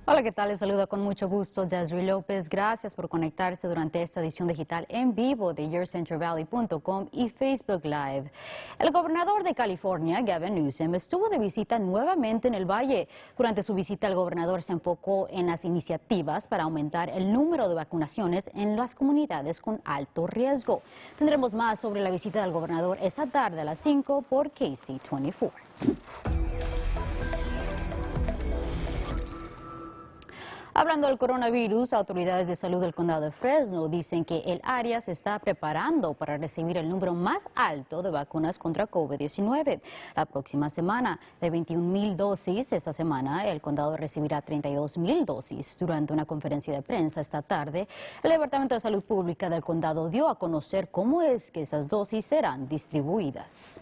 Hola, ¿qué tal? Les saluda con mucho gusto Desiree López. Gracias por conectarse durante esta edición digital en vivo de YourCentralValley.com y Facebook Live. El gobernador de California, Gavin Newsom, estuvo de visita nuevamente en el Valle. Durante su visita, el gobernador se enfocó en las iniciativas para aumentar el número de vacunaciones en las comunidades con alto riesgo. Tendremos más sobre la visita del gobernador esta tarde a las 5 por KC24. Hablando del coronavirus, autoridades de salud del condado de Fresno dicen que el área se está preparando para recibir el número más alto de vacunas contra COVID-19. La próxima semana, de 21,000 dosis, esta semana el condado recibirá 32,000 dosis. Durante una conferencia de prensa esta tarde, el Departamento de Salud Pública del condado dio a conocer cómo es que esas dosis serán distribuidas.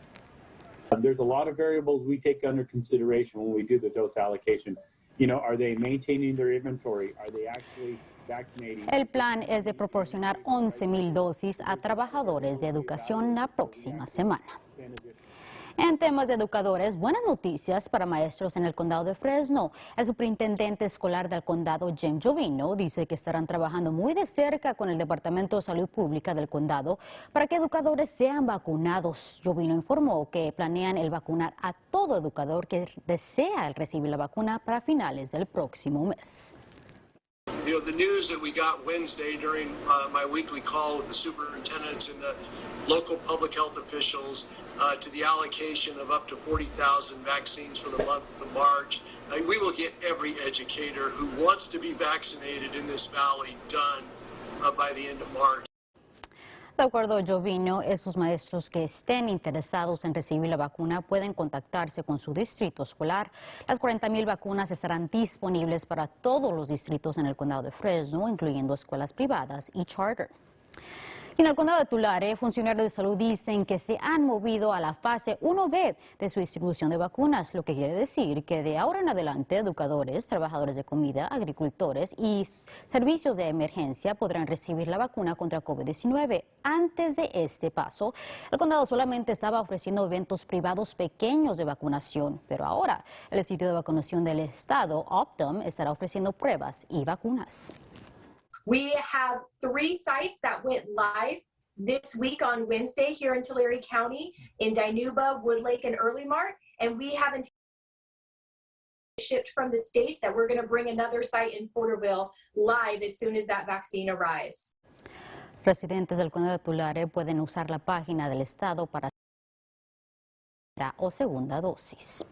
There's a lot of variables we take under consideration when we do the dose allocation. You know, are they maintaining their inventory? Are they actually vaccinating? El plan es de proporcionar 11,000 dosis a trabajadores de educación la próxima semana. En temas de educadores, buenas noticias para maestros en el condado de Fresno. El superintendente escolar del condado, Jim Jovino, dice que estarán trabajando muy de cerca con el Departamento de Salud Pública del condado para que educadores sean vacunados. Jovino informó que planean el vacunar a todo educador que desea recibir la vacuna para finales del próximo mes. You know, the news that we got Wednesday during my weekly call with the superintendents and the local public health officials to the allocation of up to 40,000 vaccines for the month of March. We will get every educator who wants to be vaccinated in this valley done by the end of March. De acuerdo a Jovino, esos maestros que estén interesados en recibir la vacuna pueden contactarse con su distrito escolar. Las 40,000 vacunas estarán disponibles para todos los distritos en el condado de Fresno, incluyendo escuelas privadas y charter. Y en el condado de Tulare, funcionarios de salud dicen que se han movido a la fase 1B de su distribución de vacunas, lo que quiere decir que de ahora en adelante educadores, trabajadores de comida, agricultores y servicios de emergencia podrán recibir la vacuna contra COVID-19. Antes de este paso, el condado solamente estaba ofreciendo eventos privados pequeños de vacunación, pero ahora el sitio de vacunación del estado, Optum, estará ofreciendo pruebas y vacunas. We have 3 sites that went live this week on Wednesday here in Tulare County, in Dinuba, Woodlake, and Early Mart, and we haven't shipped from the state that we're going to bring another site in Porterville live as soon as that vaccine arrives. Residentes del condado de Tulare pueden usar la página del estado para la o segunda dosis.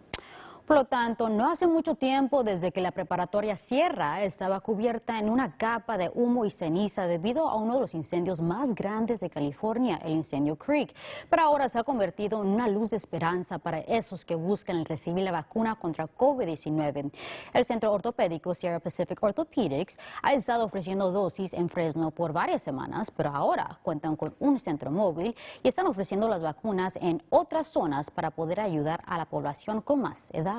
Por lo tanto, no hace mucho tiempo desde que la preparatoria Sierra estaba cubierta en una capa de humo y ceniza debido a uno de los incendios más grandes de California, el incendio Creek. Pero ahora se ha convertido en una luz de esperanza para esos que buscan recibir la vacuna contra COVID-19. El centro ortopédico Sierra Pacific Orthopedics ha estado ofreciendo dosis en Fresno por varias semanas, pero ahora cuentan con un centro móvil y están ofreciendo las vacunas en otras zonas para poder ayudar a la población con más edad.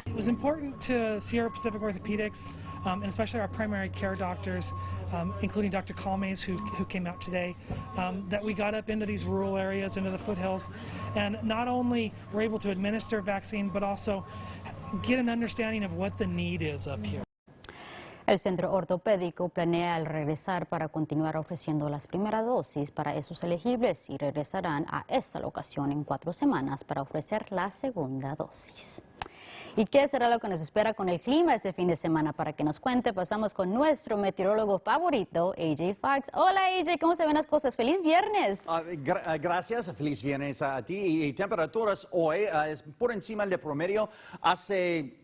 It was important to Sierra Pacific Orthopedics, and especially our primary care doctors, including Dr. Calmes, who came out today, that we got up into these rural areas, into the foothills, and not only were able to administer vaccine, but also get an understanding of what the need is up here. El centro ortopédico planea el regresar para continuar ofreciendo las primeras dosis para esos elegibles y regresarán a esta locación en 4 semanas para ofrecer la segunda dosis. ¿Y qué será lo que nos espera con el clima este fin de semana? Para que nos cuente, pasamos con nuestro meteorólogo favorito, AJ Fox. Hola AJ, ¿cómo se ven las cosas? ¡Feliz viernes! Gracias, feliz viernes a ti. Y temperaturas hoy es por encima del promedio.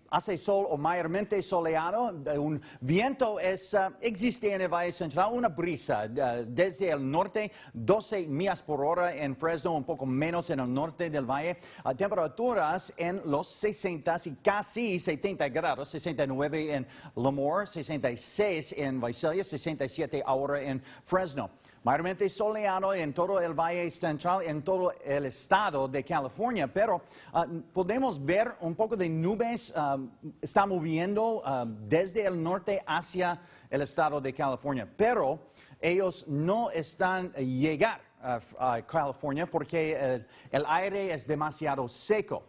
Hace sol o mayormente soleado, un viento existe en el Valle Central, una brisa desde el norte, 12 millas por hora en Fresno, un poco menos en el norte del valle, temperaturas en los 60 y casi 70 grados, 69 en Lemoore, 66 en Visalia, 67 ahora en Fresno. Mayormente soleado en todo el Valle Central, en todo el estado de California, pero podemos ver un poco de nubes, está moviendo desde el norte hacia el estado de California, pero ellos no están llegando a California porque el aire es demasiado seco.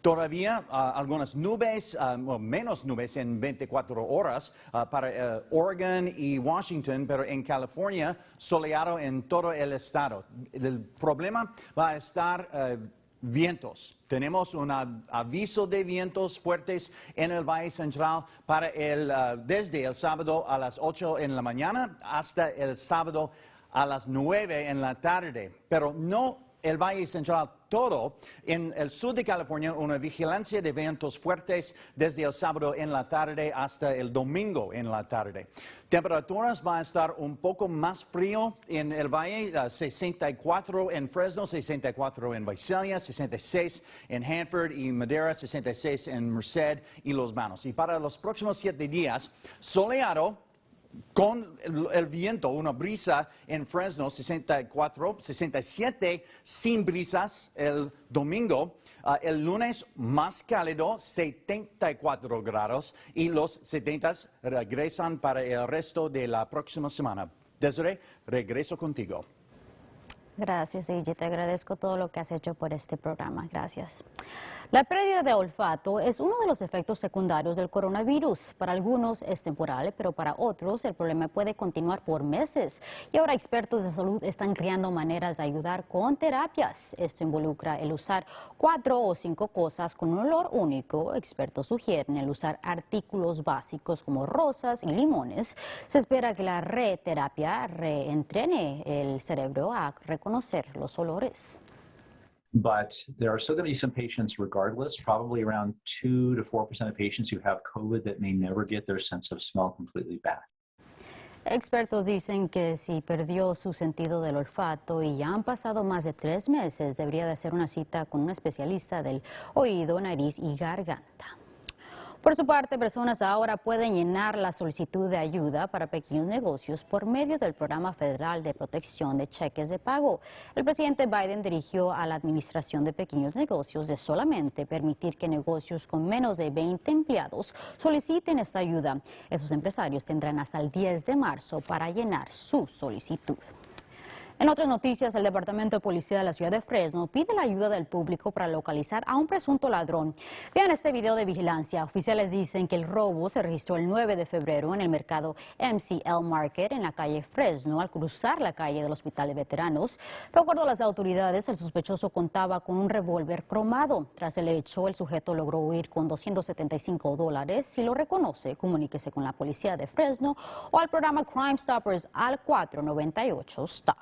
Todavía algunas nubes, o menos nubes en 24 horas para Oregon y Washington, pero en California soleado en todo el estado. El problema va a estar vientos. Tenemos un aviso de vientos fuertes en el Valle Central para desde el sábado a las 8 en la mañana hasta el sábado a las 9 en la tarde, pero no el Valle Central todo. En el sur de California, una vigilancia de vientos fuertes desde el sábado en la tarde hasta el domingo en la tarde. Temperaturas va a estar un poco más frío en el Valle, 64 en Fresno, 64 en Visalia, 66 en Hanford y Madera, 66 en Merced y Los Banos. Y para los próximos 7 días, soleado, con el viento, una brisa en Fresno, 64, 67 sin brisas el domingo. El lunes más cálido, 74 grados, y los 70 regresan para el resto de la próxima semana. Desiree, regreso contigo. Gracias, Iggy. Te agradezco todo lo que has hecho por este programa. Gracias. La pérdida de olfato es uno de los efectos secundarios del coronavirus. Para algunos es temporal, pero para otros el problema puede continuar por meses. Y ahora expertos de salud están creando maneras de ayudar con terapias. Esto involucra el usar 4 o 5 cosas con un olor único. Expertos sugieren el usar artículos básicos como rosas y limones. Se espera que la terapia reentrene el cerebro a reconocer los olores. But there are still going to be some patients regardless, probably around 2 to 4% of patients who have COVID that may never get their sense of smell completely back. Expertos dicen que si perdió su sentido del olfato y ya han pasado más de 3 meses, debería de hacer una cita con un especialista del oído, nariz y garganta. Por su parte, personas ahora pueden llenar la solicitud de ayuda para pequeños negocios por medio del Programa Federal de Protección de Cheques de Pago. El presidente Biden dirigió a la Administración de Pequeños Negocios de solamente permitir que negocios con menos de 20 empleados soliciten esta ayuda. Esos empresarios tendrán hasta el 10 de marzo para llenar su solicitud. En otras noticias, el Departamento de Policía de la ciudad de Fresno pide la ayuda del público para localizar a un presunto ladrón. Vean este video de vigilancia. Oficiales dicen que el robo se registró el 9 de febrero en el mercado MCL Market en la calle Fresno al cruzar la calle del Hospital de Veteranos. De acuerdo a las autoridades, el sospechoso contaba con un revólver cromado. Tras el hecho, el sujeto logró huir con $275. Si lo reconoce, comuníquese con la policía de Fresno o al programa Crime Stoppers al 498 STOP.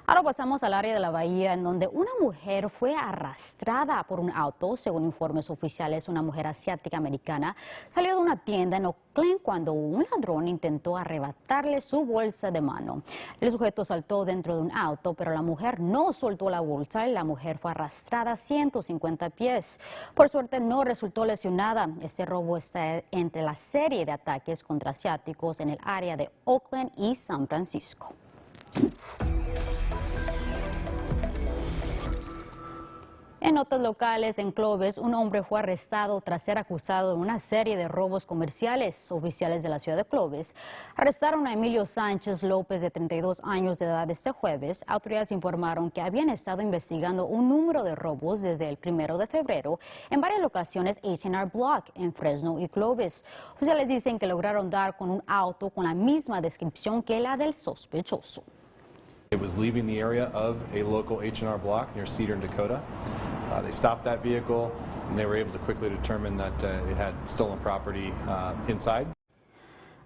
Ahora pasamos al área de la bahía, en donde una mujer fue arrastrada por un auto. Según informes oficiales, una mujer asiática americana salió de una tienda en Oakland cuando un ladrón intentó arrebatarle su bolsa de mano. El sujeto saltó dentro de un auto, pero la mujer no soltó la bolsa y la mujer fue arrastrada 150 pies. Por suerte no resultó lesionada. Este robo está entre la serie de ataques contra asiáticos en el área de Oakland y San Francisco. En notas locales, en Clovis, un hombre fue arrestado tras ser acusado de una serie de robos comerciales. Oficiales de la ciudad de Clovis arrestaron a Emilio Sánchez López, de 32 años de edad, este jueves. Autoridades informaron que habían estado investigando un número de robos desde el 1 de febrero en varias locaciones H&R Block en Fresno y Clovis. Oficiales dicen que lograron dar con un auto con la misma descripción que la del sospechoso. It was leaving the area of a local H&R Block near Cedar and Dakota. They stopped that vehicle and they were able to quickly determine that it had stolen property inside.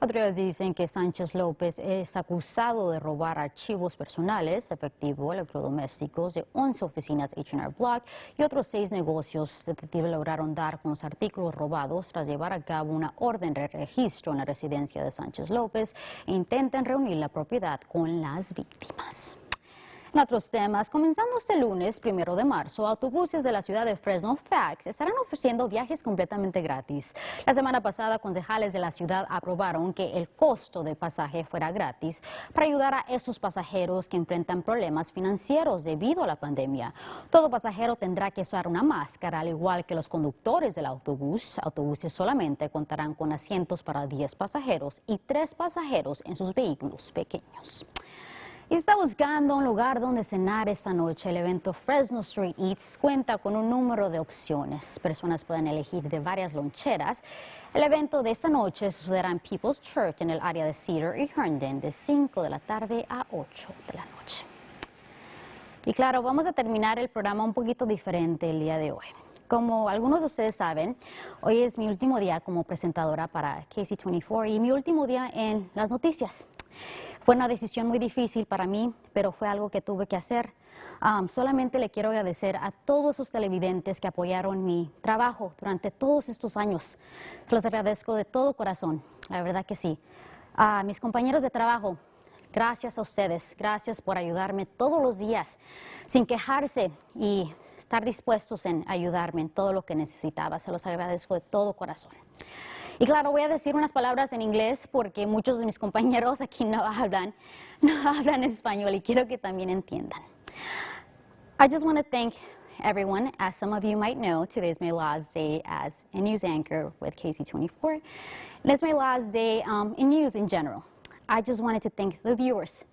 Autoridades dicen que Sánchez López es acusado de robar archivos personales, efectivo, electrodomésticos de 11 oficinas H&R Block y otros 6 negocios. Detectives lograron dar con los artículos robados tras llevar a cabo una orden de registro en la residencia de Sánchez López e intentan reunir la propiedad con las víctimas. En otros temas, comenzando este lunes, 1 de marzo, autobuses de la ciudad de Fresno FACS estarán ofreciendo viajes completamente gratis. La semana pasada, concejales de la ciudad aprobaron que el costo de pasaje fuera gratis para ayudar a esos pasajeros que enfrentan problemas financieros debido a la pandemia. Todo pasajero tendrá que usar una máscara, al igual que los conductores del autobús. Autobuses solamente contarán con asientos para 10 pasajeros y 3 pasajeros en sus vehículos pequeños. Y está buscando un lugar donde cenar esta noche. El evento Fresno Street Eats cuenta con un número de opciones. Personas pueden elegir de varias loncheras. El evento de esta noche sucederá en People's Church en el área de Cedar y Herndon de 5 de la tarde a 8 de la noche. Y claro, vamos a terminar el programa un poquito diferente el día de hoy. Como algunos de ustedes saben, hoy es mi último día como presentadora para KC24 y mi último día en las noticias. Fue una decisión muy difícil para mí, pero fue algo que tuve que hacer. Solamente le quiero agradecer a todos sus televidentes que apoyaron mi trabajo durante todos estos años. Se los agradezco de todo corazón, la verdad que sí. A mis compañeros de trabajo, gracias a ustedes, gracias por ayudarme todos los días, sin quejarse y estar dispuestos en ayudarme en todo lo que necesitaba. Se los agradezco de todo corazón. Y claro, voy a decir unas palabras en inglés porque muchos de mis compañeros aquí no hablan español y quiero que también entiendan. I just want to thank everyone. As some of you might know, today is my last day as a news anchor with KC24. And it's my last day in news in general. I just wanted to thank the viewers,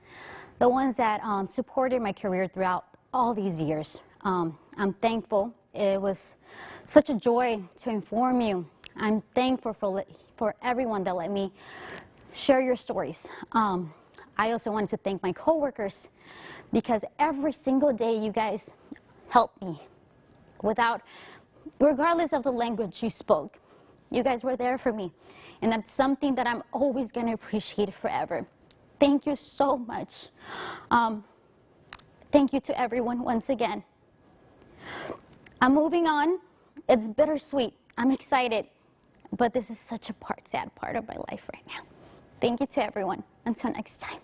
the ones that supported my career throughout all these years. I'm thankful. It was such a joy to inform you. I'm thankful for everyone that let me share your stories. I also wanted to thank my coworkers because every single day you guys helped me. Regardless of the language you spoke, you guys were there for me. And that's something that I'm always going to appreciate forever. Thank you so much. Thank you to everyone once again. I'm moving on. It's bittersweet. I'm excited. But this is such a sad part of my life right now. Thank you to everyone. Until next time.